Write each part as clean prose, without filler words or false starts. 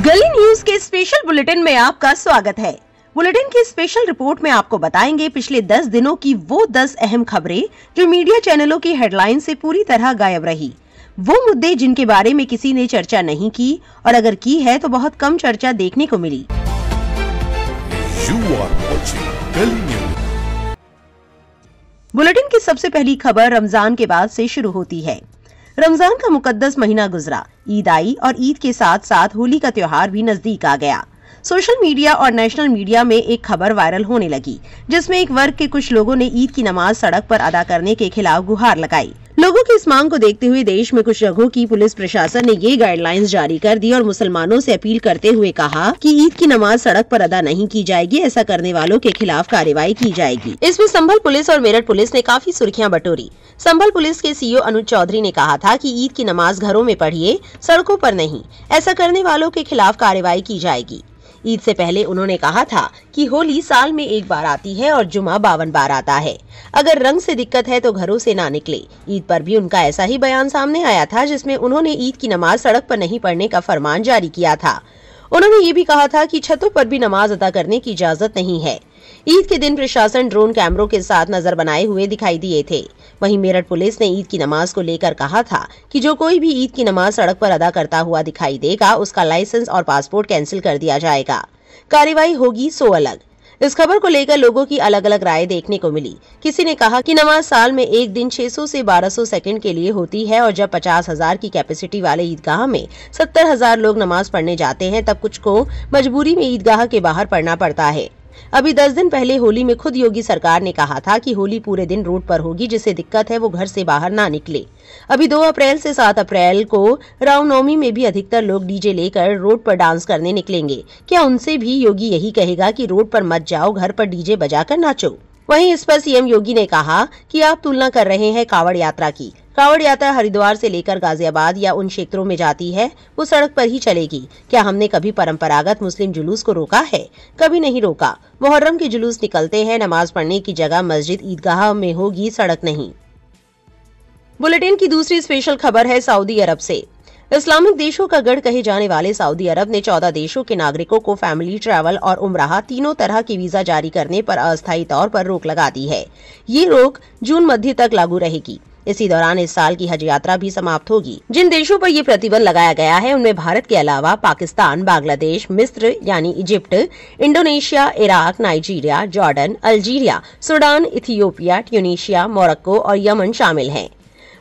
गली न्यूज के special bulletin में आपका स्वागत है। बुलेटिन की स्पेशल रिपोर्ट में आपको बताएंगे पिछले 10 दिनों की वो 10 अहम खबरें जो मीडिया चैनलों की हेडलाइन से पूरी तरह गायब रही। वो मुद्दे जिनके बारे में किसी ने चर्चा नहीं की और अगर की है तो बहुत कम चर्चा देखने को मिली। बुलेटिन की सबसे पहली खबर रमजान के बाद से शुरू होती है। रमजान का मुकद्दस महीना गुजरा, ईद आई और ईद के साथ साथ होली का त्योहार भी नजदीक आ गया। सोशल मीडिया और नेशनल मीडिया में एक खबर वायरल होने लगी जिसमें एक वर्ग के कुछ लोगों ने ईद की नमाज सड़क पर अदा करने के खिलाफ गुहार लगाई। लोगों की इस मांग को देखते हुए देश में कुछ जगहों की पुलिस प्रशासन ने ये गाइडलाइंस जारी कर दी और मुसलमानों से अपील करते हुए कहा कि ईद की नमाज सड़क पर अदा नहीं की जाएगी, ऐसा करने वालों के खिलाफ कार्रवाई की जाएगी। इसमें संभल पुलिस और मेरठ पुलिस ने काफी सुर्खियां बटोरी। संभल पुलिस के सीओ अनुज चौधरी ने कहा था कि ईद की नमाज घरों में पढ़िए, सड़कों पर नहीं, ऐसा करने वालों के खिलाफ कार्रवाई की जाएगी। ईद से पहले उन्होंने कहा था कि होली साल में एक बार आती है और जुमा 52 बार आता है। अगर रंग से दिक्कत है तो घरों से ना निकले। ईद पर भी उनका ऐसा ही बयान सामने आया था जिसमें उन्होंने ईद की नमाज सड़क पर नहीं पढ़ने का फरमान जारी किया था। उन्होंने ये भी कहा था कि छतों पर भी नमाज अदा करने की इजाजत नहीं है। ईद के दिन प्रशासन ड्रोन कैमरों के साथ नजर बनाए हुए दिखाई दिए थे। वहीं मेरठ पुलिस ने ईद की नमाज को लेकर कहा था कि जो कोई भी ईद की नमाज सड़क पर अदा करता हुआ दिखाई देगा उसका लाइसेंस और पासपोर्ट कैंसिल कर दिया जाएगा। कार्रवाई होगी सो अलग। इस खबर को लेकर लोगों की अलग अलग राय देखने को मिली। किसी ने कहा कि नमाज साल में एक दिन 600 से 1200 सेकंड के लिए होती है और जब 50,000 की कैपेसिटी वाले ईदगाह में 70,000 लोग नमाज पढ़ने जाते हैं तब कुछ को मजबूरी में ईदगाह के बाहर पढ़ना पड़ता है। अभी 10 दिन पहले होली में खुद योगी सरकार ने कहा था कि होली पूरे दिन रोड पर होगी, जिसे दिक्कत है वो घर से बाहर ना निकले। अभी 2 अप्रैल से 7 अप्रैल को रामनवमी में भी अधिकतर लोग डीजे लेकर रोड पर डांस करने निकलेंगे। क्या उनसे भी योगी यही कहेगा कि रोड पर मत जाओ, घर पर डीजे बजाकर नाचो? वहीं इस पर सीएम योगी ने कहा कि आप तुलना कर रहे हैं कावड़ यात्रा की। कावड़ यात्रा हरिद्वार से लेकर गाजियाबाद या उन क्षेत्रों में जाती है, वो सड़क पर ही चलेगी। क्या हमने कभी परंपरागत मुस्लिम जुलूस को रोका है? कभी नहीं रोका। मुहर्रम के जुलूस निकलते हैं, नमाज पढ़ने की जगह मस्जिद ईदगाह में होगी, सड़क नहीं। बुलेटिन की दूसरी स्पेशल खबर है सऊदी अरब से। इस्लामिक देशों का गढ़ कहे जाने वाले सऊदी अरब ने 14 देशों के नागरिकों को फैमिली ट्रैवल और उम्राह तीनों तरह के वीजा जारी करने पर अस्थायी तौर पर रोक लगा दी है। ये रोक जून मध्य तक लागू रहेगी। इसी दौरान इस साल की हज यात्रा भी समाप्त होगी। जिन देशों पर ये प्रतिबंध लगाया गया है उनमें भारत के अलावा पाकिस्तान, बांग्लादेश, मिस्र यानी Egypt, Indonesia, Iraq, Nigeria, Jordan, Algeria, Sudan, Ethiopia, Tunisia, Morocco और यमन शामिल हैं।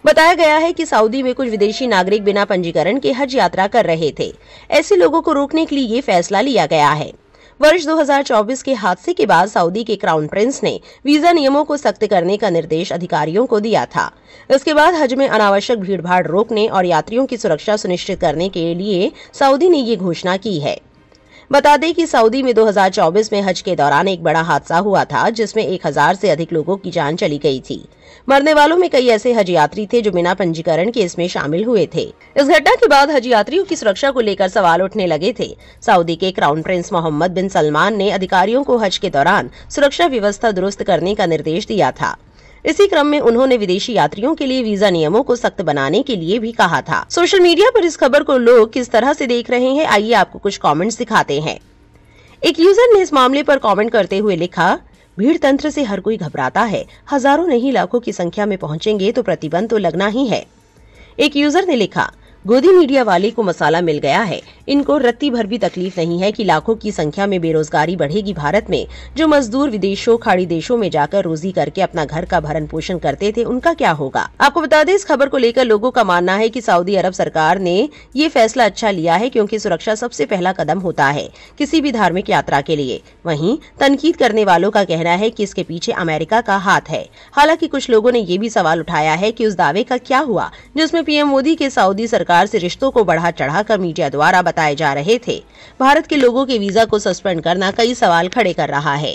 बताया गया है कि सऊदी में कुछ विदेशी नागरिक बिना पंजीकरण के हज यात्रा कर रहे थे। ऐसे लोगों को रोकने के लिए ये फैसला लिया गया है। वर्ष 2024 के हादसे के बाद सऊदी के क्राउन प्रिंस ने वीजा नियमों को सख्त करने का निर्देश अधिकारियों को दिया था। इसके बाद हज में अनावश्यक भीड़भाड़ रोकने और यात्रियों की सुरक्षा सुनिश्चित करने के लिए सऊदी ने ये घोषणा की है। बता दें कि सऊदी में 2024 में हज के दौरान एक बड़ा हादसा हुआ था जिसमें 1000 से अधिक लोगों की जान चली गई थी। मरने वालों में कई ऐसे हज यात्री थे जो बिना पंजीकरण के इसमें शामिल हुए थे। इस घटना के बाद हज यात्रियों की सुरक्षा को लेकर सवाल उठने लगे थे। सऊदी के क्राउन प्रिंस मोहम्मद बिन सलमान ने अधिकारियों को हज के दौरान सुरक्षा व्यवस्था दुरुस्त करने का निर्देश दिया था। इसी क्रम में उन्होंने विदेशी यात्रियों के लिए वीजा नियमों को सख्त बनाने के लिए भी कहा था। सोशल मीडिया पर इस खबर को लोग किस तरह से देख रहे हैं, आइए आपको कुछ कमेंट्स दिखाते हैं। एक यूजर ने इस मामले पर कमेंट करते हुए लिखा, भीड़ तंत्र से हर कोई घबराता है, हजारों नहीं लाखों की संख्या में पहुंचेंगे तो प्रतिबंध तो लगना ही है। एक यूजर ने लिखा, गोदी मीडिया वाले को मसाला मिल गया है, इनको रत्ती भर भी तकलीफ नहीं है कि लाखों की संख्या में बेरोजगारी बढ़ेगी भारत में। जो मजदूर विदेशों, खाड़ी देशों में जाकर रोजी करके अपना घर का भरण पोषण करते थे उनका क्या होगा? आपको बता दें, इस खबर को लेकर लोगों का मानना है कि सऊदी अरब सरकार ने ये फैसला अच्छा लिया है क्योंकि सुरक्षा सबसे पहला कदम होता है किसी भी धार्मिक यात्रा के लिए। वहीं तनकीद करने वालों का कहना है कि इसके पीछे अमेरिका का हाथ है। हालांकि कुछ लोगों ने ये भी सवाल उठाया है कि उस दावे का क्या हुआ जिसमें पीएम मोदी के सऊदी सरकार से रिश्तों को बढ़ा चढ़ाकर मीडिया द्वारा बताए जा रहे थे। भारत के लोगों के वीजा को सस्पेंड करना कई सवाल खड़े कर रहा है।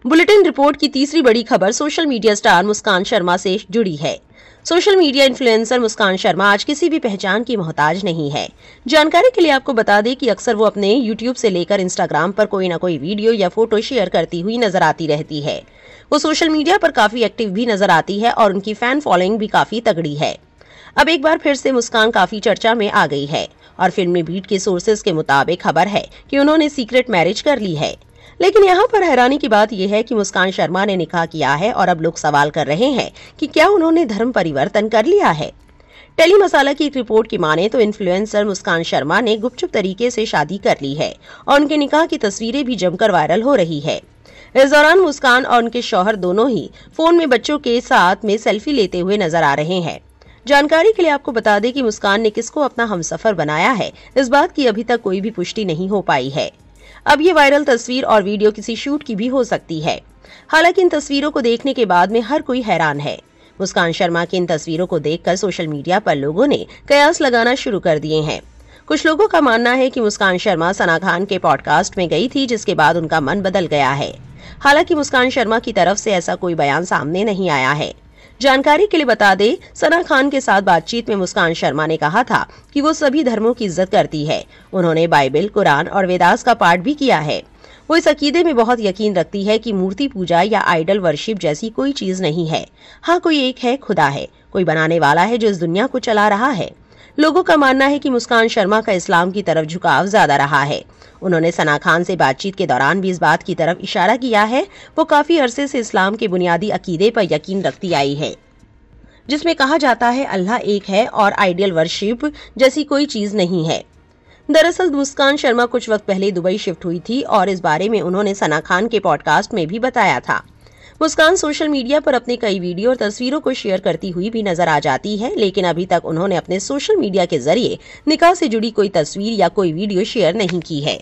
बुलेटिन रिपोर्ट की तीसरी बड़ी खबर सोशल मीडिया स्टार मुस्कान शर्मा से जुड़ी है। सोशल मीडिया इन्फ्लुएंसर मुस्कान शर्मा आज किसी भी पहचान की मोहताज नहीं है। जानकारी के लिए आपको बता दें कि अक्सर वो अपने यूट्यूब से लेकर इंस्टाग्राम पर कोई न कोई वीडियो या फोटो शेयर करती हुई नजर आती रहती है। वो सोशल मीडिया पर काफी एक्टिव भी नजर आती है और उनकी फैन फॉलोइंग भी काफी तगड़ी है। अब एक बार फिर से मुस्कान काफी चर्चा में आ गई है। और फिल्मी बीट के सोर्सेज के मुताबिक खबर है कि उन्होंने सीक्रेट मैरिज कर ली है। लेकिन यहाँ पर हैरानी की बात यह है कि मुस्कान शर्मा ने निकाह किया है और अब लोग सवाल कर रहे हैं कि क्या उन्होंने धर्म परिवर्तन कर लिया है। टेली मसाला की एक रिपोर्ट की माने तो इन्फ्लुएंसर मुस्कान शर्मा ने गुपचुप तरीके से शादी कर ली है और उनके निकाह की तस्वीरें भी जमकर वायरल हो रही है। इस दौरान मुस्कान और उनके शौहर दोनों ही फोन में बच्चों के साथ में सेल्फी लेते हुए नजर आ रहे हैं। जानकारी के लिए आपको बता दें कि मुस्कान ने किसको अपना हमसफर बनाया है, इस बात की अभी तक कोई भी पुष्टि नहीं हो पाई है। अब ये वायरल तस्वीर और वीडियो किसी शूट की भी हो सकती है। हालांकि इन तस्वीरों को देखने के बाद में हर कोई हैरान है। मुस्कान शर्मा की इन तस्वीरों को देखकर सोशल मीडिया पर लोगों ने कयास लगाना शुरू कर दिए हैं। कुछ लोगों का मानना है कि मुस्कान शर्मा सना खान के पॉडकास्ट में गई थी, जिसके बाद उनका मन बदल गया है। हालांकि मुस्कान शर्मा की तरफ से ऐसा कोई बयान सामने नहीं आया है। जानकारी के लिए बता दें, सना खान के साथ बातचीत में मुस्कान शर्मा ने कहा था कि वो सभी धर्मों की इज्जत करती है। उन्होंने बाइबल, कुरान और वेदास का पाठ भी किया है। वो इस अकीदे में बहुत यकीन रखती है कि मूर्ति पूजा या आइडल वर्शिप जैसी कोई चीज नहीं है। हाँ, कोई एक है, खुदा है, कोई बनाने वाला है जो इस दुनिया को चला रहा है। लोगों का मानना है कि मुस्कान शर्मा का इस्लाम की तरफ झुकाव ज्यादा रहा है। उन्होंने सना खान से बातचीत के दौरान भी इस बात की तरफ इशारा किया है। वो काफी अरसे से इस्लाम के बुनियादी अकीदे पर यकीन रखती आई है, जिसमें कहा जाता है अल्लाह एक है और आइडियल वर्शिप जैसी कोई चीज नहीं है। दरअसल मुस्कान शर्मा कुछ वक्त पहले दुबई शिफ्ट हुई थी और इस बारे में उन्होंने सना खान के पॉडकास्ट में भी बताया था। मुस्कान सोशल मीडिया पर अपने कई वीडियो और तस्वीरों को शेयर करती हुई भी नजर आ जाती है, लेकिन अभी तक उन्होंने अपने सोशल मीडिया के जरिए निकाह से जुड़ी कोई तस्वीर या कोई वीडियो शेयर नहीं की है।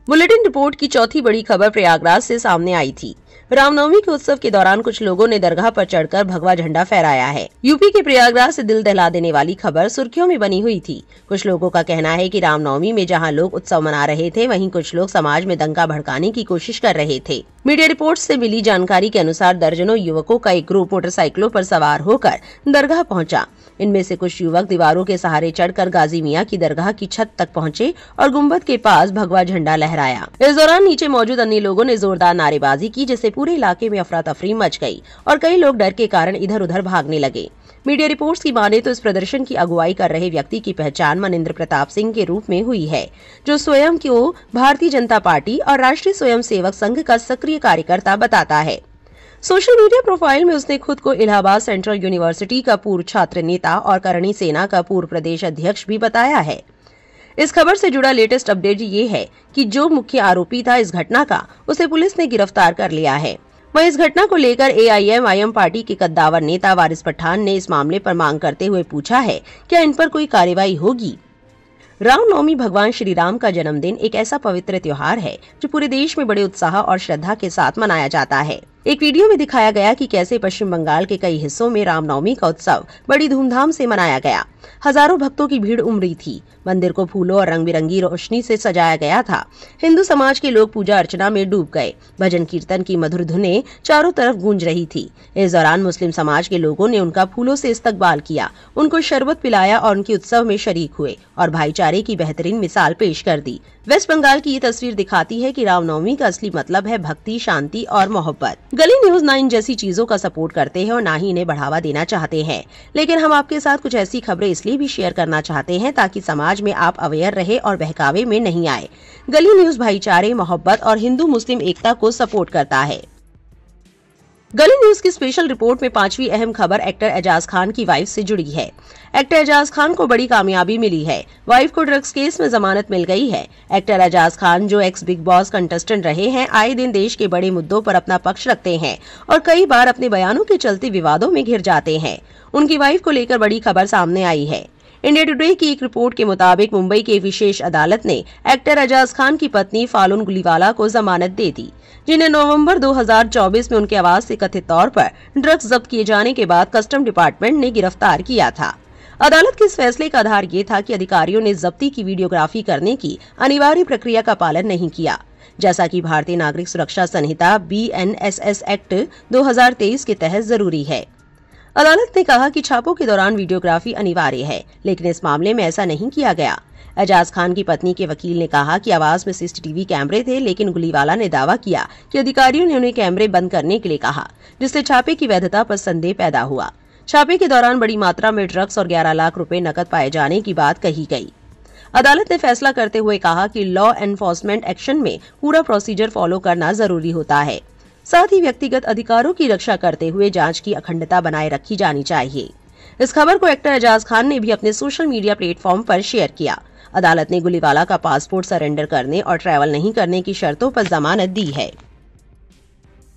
बुलेटिन रिपोर्ट की चौथी बड़ी खबर प्रयागराज से सामने आई थी। रामनवमी के उत्सव के दौरान कुछ लोगों ने दरगाह पर चढ़कर भगवा झंडा फहराया है। यूपी के प्रयागराज से दिल दहला देने वाली खबर सुर्खियों में बनी हुई थी। कुछ लोगों का कहना है कि रामनवमी में जहां लोग उत्सव मना रहे थे, वहीं कुछ लोग समाज में दंगा भड़काने की कोशिश कर रहे थे। मीडिया रिपोर्ट से मिली जानकारी के अनुसार दर्जनों युवकों का एक ग्रुप मोटरसाइकिलों पर सवार होकर दरगाह पहुंचा। इनमें से कुछ युवक दीवारों के सहारे चढ़कर गाजी मियां की दरगाह की छत तक पहुंचे और गुंबद के पास भगवा झंडा लहराया। इस दौरान नीचे मौजूद अन्य लोगों ने जोरदार नारेबाजी की, जिससे पूरे इलाके में अफरा तफरी मच गई और कई लोग डर के कारण इधर उधर भागने लगे। मीडिया रिपोर्ट्स की माने तो इस प्रदर्शन की अगुवाई कर रहे व्यक्ति की पहचान मनिंद्र प्रताप सिंह के रूप में हुई है, जो स्वयं को भारतीय जनता पार्टी और राष्ट्रीय स्वयंसेवक संघ का सक्रिय कार्यकर्ता बताता है। सोशल मीडिया प्रोफाइल में उसने खुद को इलाहाबाद सेंट्रल यूनिवर्सिटी का पूर्व छात्र नेता और करणी सेना का पूर्व प्रदेश अध्यक्ष भी बताया है। इस खबर से जुड़ा लेटेस्ट अपडेट ये है कि जो मुख्य आरोपी था इस घटना का, उसे पुलिस ने गिरफ्तार कर लिया है। वहीं इस घटना को लेकर AIM पार्टी के कद्दावर नेता वारिस पठान ने इस मामले पर मांग करते हुए पूछा है, क्या इन पर कोई कार्रवाई होगी? रामनवमी भगवान श्री राम का जन्मदिन एक ऐसा पवित्र त्योहार है जो पूरे देश में बड़े उत्साह और श्रद्धा के साथ मनाया जाता है। एक वीडियो में दिखाया गया कि कैसे पश्चिम बंगाल के कई हिस्सों में रामनवमी का उत्सव बड़ी धूमधाम से मनाया गया। हजारों भक्तों की भीड़ उमड़ी थी। मंदिर को फूलों और रंग बिरंगी रोशनी से सजाया गया था। हिंदू समाज के लोग पूजा अर्चना में डूब गए। भजन कीर्तन की मधुर धुनें चारों तरफ गूंज रही थी। इस दौरान मुस्लिम समाज के लोगों ने उनका फूलों से इस्तकबाल किया, उनको शरबत पिलाया और उनके उत्सव में शरीक हुए और भाईचारे की बेहतरीन मिसाल पेश कर दी। वेस्ट बंगाल की ये तस्वीर दिखाती है कि रामनवमी का असली मतलब है भक्ति, शांति और मोहब्बत। गली न्यूज़ 9 जैसी चीजों का सपोर्ट करते हैं और ना ही इन्हें बढ़ावा देना चाहते हैं, लेकिन हम आपके साथ कुछ ऐसी खबरें इसलिए भी शेयर करना चाहते हैं ताकि समाज में आप अवेयर रहे और बहकावे में नहीं आए। गली न्यूज़ भाईचारे, मोहब्बत और हिंदू मुस्लिम एकता को सपोर्ट करता है। गली न्यूज की स्पेशल रिपोर्ट में 5वीं अहम खबर एक्टर एजाज खान की वाइफ से जुड़ी है। एक्टर एजाज खान को बड़ी कामयाबी मिली है। वाइफ को ड्रग्स केस में जमानत मिल गई है। एक्टर एजाज खान, जो एक्स बिग बॉस कंटेस्टेंट रहे हैं, आए दिन देश के बड़े मुद्दों पर अपना पक्ष रखते हैं और कई बार अपने बयानों के चलते विवादों में घिर जाते हैं। उनकी वाइफ को लेकर बड़ी खबर सामने आई है। इंडिया टुडे की एक रिपोर्ट के मुताबिक मुंबई की विशेष अदालत ने एक्टर एजाज खान की पत्नी फालून गुलीवाला को जमानत दे दी, जिन्हें नवंबर 2024 में उनके आवास से कथित तौर पर ड्रग्स जब्त किए जाने के बाद कस्टम डिपार्टमेंट ने गिरफ्तार किया था। अदालत के इस फैसले का आधार ये था कि अधिकारियों ने जब्ती की वीडियोग्राफी करने की अनिवार्य प्रक्रिया का पालन नहीं किया, जैसा कि भारतीय नागरिक सुरक्षा संहिता BNSS एक्ट 2023 के तहत जरूरी है। अदालत ने कहा कि छापों के दौरान वीडियोग्राफी अनिवार्य है, लेकिन इस मामले में ऐसा नहीं किया गया। एजाज खान की पत्नी के वकील ने कहा कि आवास में CCTV कैमरे थे, लेकिन गुलीवाला ने दावा किया कि अधिकारियों ने उन्हें कैमरे बंद करने के लिए कहा, जिससे छापे की वैधता पर संदेह पैदा हुआ। छापे के दौरान बड़ी मात्रा में ड्रग्स और 11 लाख रुपए नकद पाए जाने की बात कही गई। अदालत ने फैसला करते हुए कहा कि लॉ एनफोर्समेंट एक्शन में पूरा प्रोसीजर फॉलो करना जरूरी होता है। साथ ही व्यक्तिगत अधिकारों की रक्षा करते हुए जांच की अखंडता बनाए रखी जानी चाहिए। इस खबर को एक्टर एजाज खान ने भी अपने सोशल मीडिया प्लेटफॉर्म पर शेयर किया। अदालत ने गुलीवाला का पासपोर्ट सरेंडर करने और ट्रैवल नहीं करने की शर्तों पर जमानत दी है।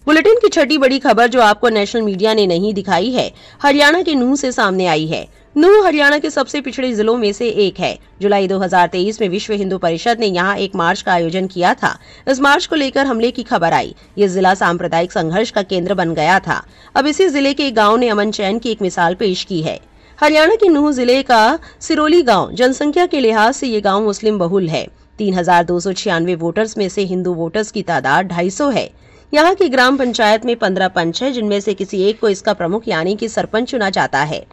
बुलेटिन की छठी बड़ी खबर जो आपको नेशनल मीडिया ने नहीं दिखाई है, हरियाणा के नूंह से सामने आई है। नूंह हरियाणा के सबसे पिछड़े जिलों में से एक है। जुलाई 2023 में विश्व हिंदू परिषद ने यहां एक मार्च का आयोजन किया था। इस मार्च को लेकर हमले की खबर आई। ये जिला सांप्रदायिक संघर्ष का केंद्र बन गया था। अब इसी जिले के एक गांव ने अमन चैन की एक मिसाल पेश की है। हरियाणा के नूंह जिले का सिरोली गांव, जनसंख्या के लिहाज से ये गांव मुस्लिम बहुल है। 3296 वोटर्स में से हिंदू वोटर्स की तादाद 250 है। यहाँ की ग्राम पंचायत में 15 पंच है, जिनमें से किसी एक को इसका प्रमुख यानी कि सरपंच चुना जाता है।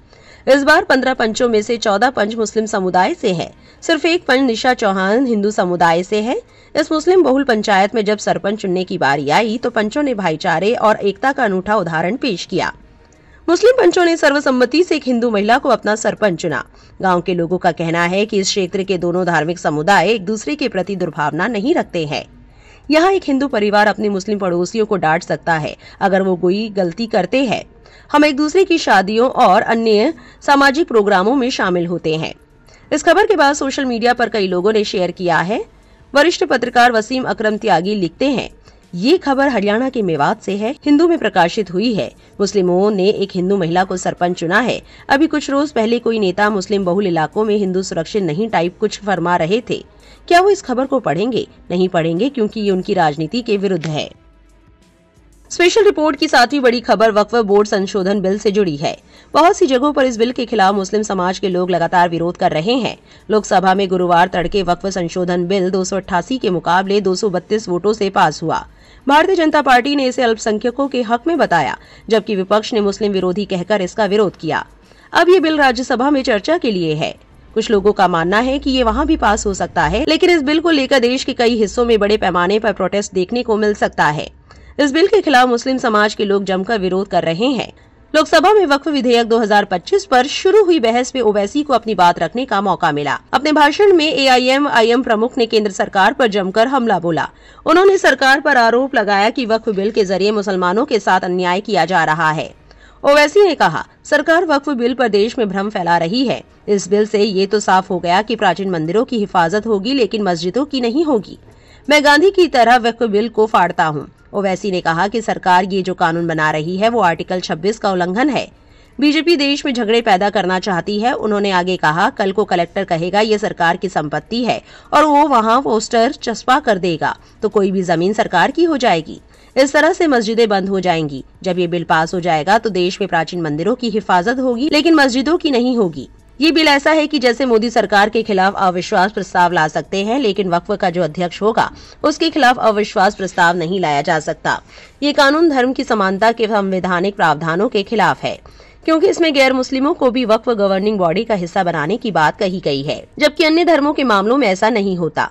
इस बार 15 पंचों में से 14 पंच मुस्लिम समुदाय से है। सिर्फ एक पंच निशा चौहान हिंदू समुदाय से है। इस मुस्लिम बहुल पंचायत में जब सरपंच चुनने की बारी आई तो पंचों ने भाईचारे और एकता का अनूठा उदाहरण पेश किया। मुस्लिम पंचों ने सर्वसम्मति से एक हिंदू महिला को अपना सरपंच चुना। गांव के लोगों का कहना है कि इस क्षेत्र के दोनों धार्मिक समुदाय एक दूसरे के प्रति दुर्भावना नहीं रखते हैं। यहाँ एक हिंदू परिवार अपने मुस्लिम पड़ोसियों को डांट सकता है अगर वो कोई गलती करते हैं। हम एक दूसरे की शादियों और अन्य सामाजिक प्रोग्रामों में शामिल होते हैं। इस खबर के बाद सोशल मीडिया पर कई लोगों ने शेयर किया है। वरिष्ठ पत्रकार वसीम अकरम त्यागी लिखते हैं, ये खबर हरियाणा के मेवात से है, हिंदू में प्रकाशित हुई है। मुस्लिमों ने एक हिंदू महिला को सरपंच चुना है। अभी कुछ रोज पहले कोई नेता मुस्लिम बहुल इलाकों में हिंदू सुरक्षित नहीं टाइप कुछ फरमा रहे थे। क्या वो इस खबर को पढ़ेंगे? नहीं पढ़ेंगे, क्योंकि ये उनकी राजनीति के विरुद्ध है। स्पेशल रिपोर्ट की सातवीं बड़ी खबर वक्फ बोर्ड संशोधन बिल से जुड़ी है। बहुत सी जगहों पर इस बिल के खिलाफ मुस्लिम समाज के लोग लगातार विरोध कर रहे हैं। लोकसभा में गुरुवार तड़के वक्फ संशोधन बिल 288 के मुकाबले 232 वोटों से पास हुआ। भारतीय जनता पार्टी ने इसे अल्पसंख्यकों के हक में बताया, जबकि विपक्ष ने मुस्लिम विरोधी कहकर इसका विरोध किया। अब ये बिल राज्यसभा में चर्चा के लिए है। कुछ लोगों का मानना है कि ये वहाँ भी पास हो सकता है, लेकिन इस बिल को लेकर देश के कई हिस्सों में बड़े पैमाने पर प्रोटेस्ट देखने को मिल सकता है। इस बिल के खिलाफ मुस्लिम समाज के लोग जमकर विरोध कर रहे हैं। लोकसभा में वक्फ विधेयक 2025 पर शुरू हुई बहस में ओवैसी को अपनी बात रखने का मौका मिला। अपने भाषण में AIM प्रमुख ने केंद्र सरकार पर जमकर हमला बोला। उन्होंने सरकार पर आरोप लगाया कि वक्फ बिल के जरिए मुसलमानों के साथ अन्याय किया जा रहा है। ओवैसी ने कहा, सरकार वक्फ बिल पर देश में भ्रम फैला रही है। इस बिल से ये तो साफ हो गया कि प्राचीन मंदिरों की हिफाजत होगी, लेकिन मस्जिदों की नहीं होगी। मैं गांधी की तरह वक्फ बिल को फाड़ता हूँ। ओवैसी ने कहा कि सरकार ये जो कानून बना रही है वो आर्टिकल 26 का उल्लंघन है। बीजेपी देश में झगड़े पैदा करना चाहती है। उन्होंने आगे कहा, कल को कलेक्टर कहेगा ये सरकार की संपत्ति है और वो वहाँ पोस्टर चस्पा कर देगा तो कोई भी जमीन सरकार की हो जाएगी। इस तरह से मस्जिदें बंद हो जाएंगी। जब ये बिल पास हो जाएगा तो देश में प्राचीन मंदिरों की हिफाजत होगी, लेकिन मस्जिदों की नहीं होगी। ये बिल ऐसा है कि जैसे मोदी सरकार के खिलाफ अविश्वास प्रस्ताव ला सकते हैं, लेकिन वक्फ का जो अध्यक्ष होगा उसके खिलाफ अविश्वास प्रस्ताव नहीं लाया जा सकता। ये कानून धर्म की समानता के संवैधानिक प्रावधानों के खिलाफ है, क्योंकि इसमें गैर मुस्लिमों को भी वक्फ गवर्निंग बॉडी का हिस्सा बनाने की बात कही गई है, जबकि अन्य धर्मों के मामलों में ऐसा नहीं होता।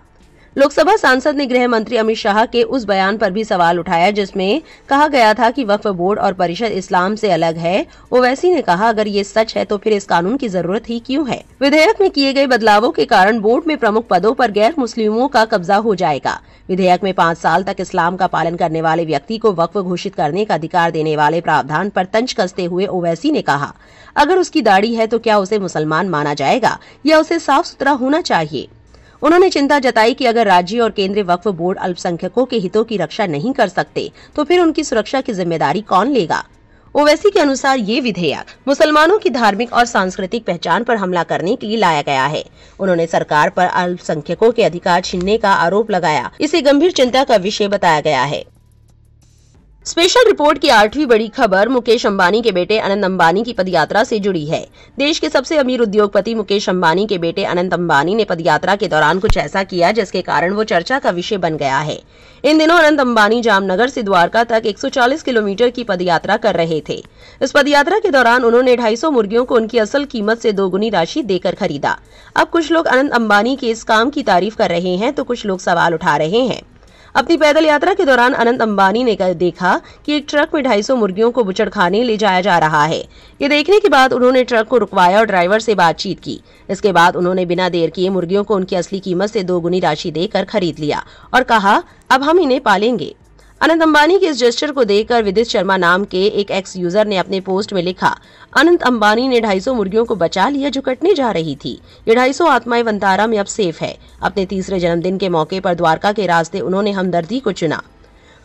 लोकसभा सांसद ने गृह मंत्री अमित शाह के उस बयान पर भी सवाल उठाया जिसमें कहा गया था कि वक्फ बोर्ड और परिषद इस्लाम से अलग है। ओवैसी ने कहा, अगर ये सच है तो फिर इस कानून की जरूरत ही क्यों है? विधेयक में किए गए बदलावों के कारण बोर्ड में प्रमुख पदों पर गैर मुस्लिमों का कब्जा हो जाएगा। विधेयक में 5 साल तक इस्लाम का पालन करने वाले व्यक्ति को वक्फ घोषित करने का अधिकार देने वाले प्रावधान पर तंज कसते हुए ओवैसी ने कहा, अगर उसकी दाढ़ी है तो क्या उसे मुसलमान माना जाएगा या उसे साफ सुथरा होना चाहिए? उन्होंने चिंता जताई कि अगर राज्य और केंद्रीय वक्फ बोर्ड अल्पसंख्यकों के हितों की रक्षा नहीं कर सकते तो फिर उनकी सुरक्षा की जिम्मेदारी कौन लेगा? ओवैसी के अनुसार ये विधेयक मुसलमानों की धार्मिक और सांस्कृतिक पहचान पर हमला करने के लिए लाया गया है। उन्होंने सरकार पर अल्पसंख्यकों के अधिकार छीनने का आरोप लगाया। इसे गंभीर चिंता का विषय बताया गया है। स्पेशल रिपोर्ट की 8वीं बड़ी खबर मुकेश अंबानी के बेटे अनंत अंबानी की पदयात्रा से जुड़ी है। देश के सबसे अमीर उद्योगपति मुकेश अंबानी के बेटे अनंत अंबानी ने पदयात्रा के दौरान कुछ ऐसा किया जिसके कारण वो चर्चा का विषय बन गया है। इन दिनों अनंत अंबानी जामनगर से द्वारका तक 140 किलोमीटर की पदयात्रा कर रहे थे। इस पदयात्रा के दौरान उन्होंने 250 मुर्गियों को उनकी असल कीमत से 2 गुनी राशि देकर खरीदा। अब कुछ लोग अनंत अंबानी के इस काम की तारीफ कर रहे हैं तो कुछ लोग सवाल उठा रहे हैं। अपनी पैदल यात्रा के दौरान अनंत अंबानी ने देखा कि एक ट्रक में 250 मुर्गियों को बुचड़खाने ले जाया जा रहा है। ये देखने के बाद उन्होंने ट्रक को रुकवाया और ड्राइवर से बातचीत की। इसके बाद उन्होंने बिना देर किए मुर्गियों को उनकी असली कीमत से 2 गुनी राशि देकर खरीद लिया और कहा, अब हम इन्हें पालेंगे। अनंत अंबानी के इस जेस्चर को देखकर विदित शर्मा नाम के एक एक्स यूजर ने अपने पोस्ट में लिखा, अनंत अंबानी ने 250 मुर्गियों को बचा लिया जो कटने जा रही थी। ये 250 आत्माएं वंतारा में अब सेफ है। अपने तीसरे जन्मदिन के मौके पर द्वारका के रास्ते उन्होंने हमदर्दी को चुना।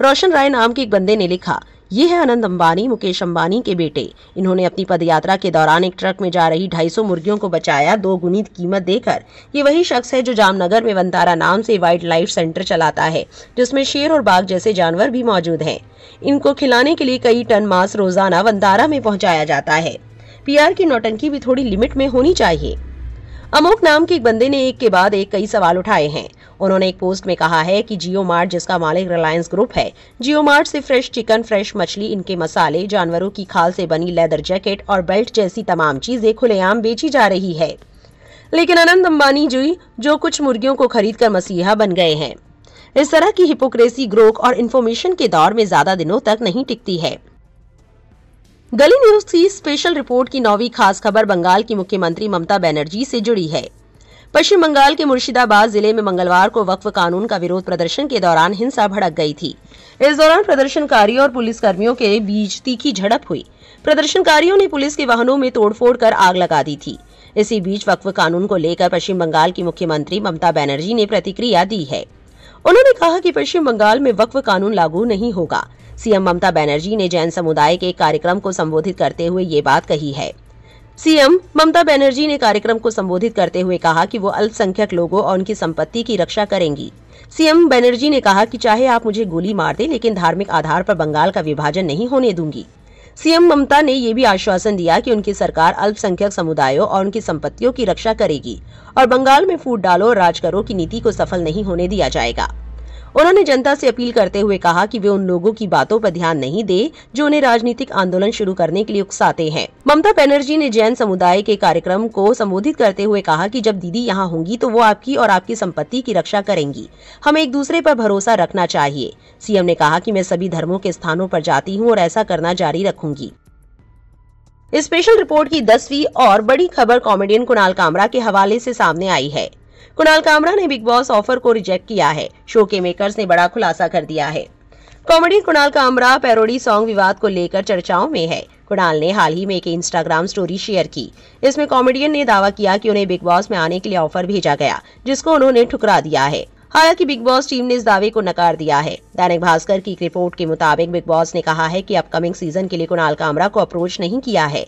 रोशन राय नाम के एक बंदे ने लिखा, ये है अनंत अंबानी, मुकेश अंबानी के बेटे। इन्होंने अपनी पदयात्रा के दौरान एक ट्रक में जा रही 250 मुर्गियों को बचाया 2 गुनी कीमत देकर। ये वही शख्स है जो जामनगर में वंतारा नाम से वाइल्ड लाइफ सेंटर चलाता है, जिसमें शेर और बाघ जैसे जानवर भी मौजूद हैं। इनको खिलाने के लिए कई टन मांस रोजाना वंतारा में पहुंचाया जाता है। पीआर की नौटंकी भी थोड़ी लिमिट में होनी चाहिए। अमोक नाम के एक बंदे ने एक के बाद एक कई सवाल उठाए हैं। उन्होंने एक पोस्ट में कहा है कि जियो मार्ट, जिसका मालिक रिलायंस ग्रुप है, जियो मार्ट से फ्रेश चिकन, फ्रेश मछली, इनके मसाले, जानवरों की खाल से बनी लेदर जैकेट और बेल्ट जैसी तमाम चीजें खुलेआम बेची जा रही है। लेकिन अनंत अंबानी जी जो कुछ मुर्गियों को खरीद कर मसीहा बन गए हैं। इस तरह की हिपोक्रेसी ग्रोक और इन्फॉर्मेशन के दौर में ज्यादा दिनों तक नहीं टिकती है। गली न्यूज की स्पेशल रिपोर्ट की 9वीं खास खबर बंगाल की मुख्यमंत्री ममता बनर्जी से जुड़ी है। पश्चिम बंगाल के मुर्शिदाबाद जिले में मंगलवार को वक्फ कानून का विरोध प्रदर्शन के दौरान हिंसा भड़क गई थी। इस दौरान प्रदर्शनकारियों और पुलिसकर्मियों के बीच तीखी झड़प हुई। प्रदर्शनकारियों ने पुलिस के वाहनों में तोड़फोड़ कर आग लगा दी थी। इसी बीच वक्फ कानून को लेकर पश्चिम बंगाल की मुख्यमंत्री ममता बनर्जी ने प्रतिक्रिया दी है। उन्होंने कहा कि पश्चिम बंगाल में वक्फ कानून लागू नहीं होगा। सीएम ममता बनर्जी ने जैन समुदाय के एक कार्यक्रम को संबोधित करते हुए ये बात कही है। सीएम ममता बनर्जी ने कार्यक्रम को संबोधित करते हुए कहा कि वो अल्पसंख्यक लोगों और उनकी संपत्ति की रक्षा करेंगी। सीएम बनर्जी ने कहा कि चाहे आप मुझे गोली मार दें, लेकिन धार्मिक आधार पर बंगाल का विभाजन नहीं होने दूंगी। सीएम ममता ने ये भी आश्वासन दिया कि उनकी सरकार अल्पसंख्यक समुदायों और उनकी संपत्तियों की रक्षा करेगी और बंगाल में फूट डालो और राज करो की नीति को सफल नहीं होने दिया जाएगा। उन्होंने जनता से अपील करते हुए कहा कि वे उन लोगों की बातों पर ध्यान नहीं दे जो उन्हें राजनीतिक आंदोलन शुरू करने के लिए उकसाते हैं। ममता बनर्जी ने जैन समुदाय के कार्यक्रम को संबोधित करते हुए कहा कि जब दीदी यहाँ होंगी तो वो आपकी और आपकी संपत्ति की रक्षा करेंगी। हमें एक दूसरे पर भरोसा रखना चाहिए। सीएम ने कहा कि मैं सभी धर्मों के स्थानों पर जाती हूँ और ऐसा करना जारी रखूंगी। इस स्पेशल रिपोर्ट की 10वीं और बड़ी खबर कॉमेडियन कुणाल कामरा के हवाले से सामने आई है। कुणाल कामरा ने बिग बॉस ऑफर को रिजेक्ट किया है। शो के मेकर्स ने बड़ा खुलासा कर दिया है। Comedian Kunal Kamra parody song विवाद को लेकर चर्चाओं में है। कुणाल ने हाल ही में एक इंस्टाग्राम स्टोरी शेयर की। इसमें कॉमेडियन ने दावा किया कि उन्हें बिग बॉस में आने के लिए ऑफर भेजा गया, जिसको उन्होंने ठुकरा दिया है। हालांकि बिग बॉस टीम ने इस दावे को नकार दिया है। दैनिक भास्कर की एक रिपोर्ट के मुताबिक बिग बॉस ने कहा है कि अपकमिंग सीजन के लिए कुणाल कामरा को अप्रोच नहीं किया है।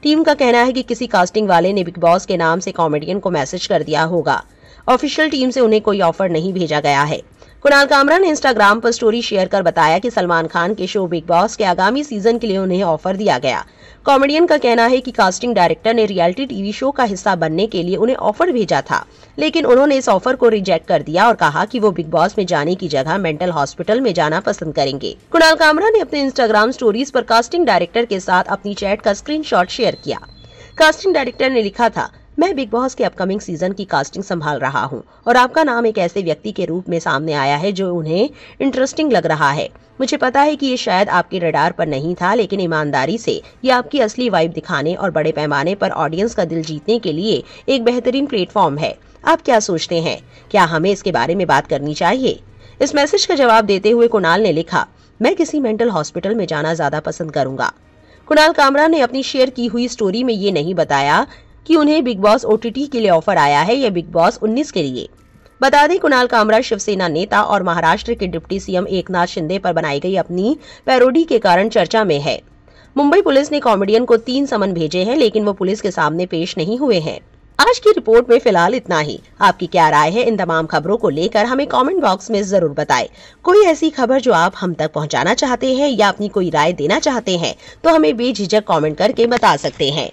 टीम का कहना है कि किसी कास्टिंग वाले ने बिग बॉस के नाम से कॉमेडियन को मैसेज कर दिया होगा। ऑफिशियल टीम से उन्हें कोई ऑफर नहीं भेजा गया है। कुणाल कामरा ने इंस्टाग्राम पर स्टोरी शेयर कर बताया कि सलमान खान के शो बिग बॉस के आगामी सीजन के लिए उन्हें ऑफर दिया गया। कॉमेडियन का कहना है कि कास्टिंग डायरेक्टर ने रियलिटी टीवी शो का हिस्सा बनने के लिए उन्हें ऑफर भेजा था, लेकिन उन्होंने इस ऑफर को रिजेक्ट कर दिया और कहा कि वो बिग बॉस में जाने की जगह मेंटल हॉस्पिटल में जाना पसंद करेंगे। कुणाल कामरा ने अपने इंस्टाग्राम स्टोरीज पर कास्टिंग डायरेक्टर के साथ अपनी चैट का स्क्रीनशॉट शेयर किया। कास्टिंग डायरेक्टर ने लिखा था, मैं बिग बॉस के अपकमिंग सीजन की कास्टिंग संभाल रहा हूं और आपका नाम एक ऐसे व्यक्ति के रूप में सामने आया है जो उन्हें इंटरेस्टिंग लग रहा है। मुझे पता है कि ये शायद आपके रडार पर नहीं था, लेकिन ईमानदारी से ये आपकी असली वाइब दिखाने और बड़े पैमाने पर ऑडियंस का दिल जीतने के लिए एक बेहतरीन प्लेटफॉर्म है। आप क्या सोचते हैं? क्या हमें इसके बारे में बात करनी चाहिए? इस मैसेज का जवाब देते हुए कुणाल ने लिखा, मैं किसी मेंटल हॉस्पिटल में जाना ज्यादा पसंद करूंगा। कुणाल कामरा ने अपनी शेयर की हुई स्टोरी में ये नहीं बताया कि उन्हें बिग बॉस ओटीटी के लिए ऑफर आया है या बिग बॉस 19 के लिए। बता दें, कुणाल कामरा शिवसेना नेता और महाराष्ट्र के डिप्टी सीएम एकनाथ शिंदे पर बनाई गई अपनी पैरोडी के कारण चर्चा में है। मुंबई पुलिस ने कॉमेडियन को 3 समन भेजे हैं, लेकिन वो पुलिस के सामने पेश नहीं हुए हैं। आज की रिपोर्ट में फिलहाल इतना ही। आपकी क्या राय है इन तमाम खबरों को लेकर हमें कमेंट बॉक्स में जरूर बताएं। कोई ऐसी खबर जो आप हम तक पहुंचाना चाहते हैं या अपनी कोई राय देना चाहते हैं तो हमें बेझिझक कमेंट करके बता सकते हैं।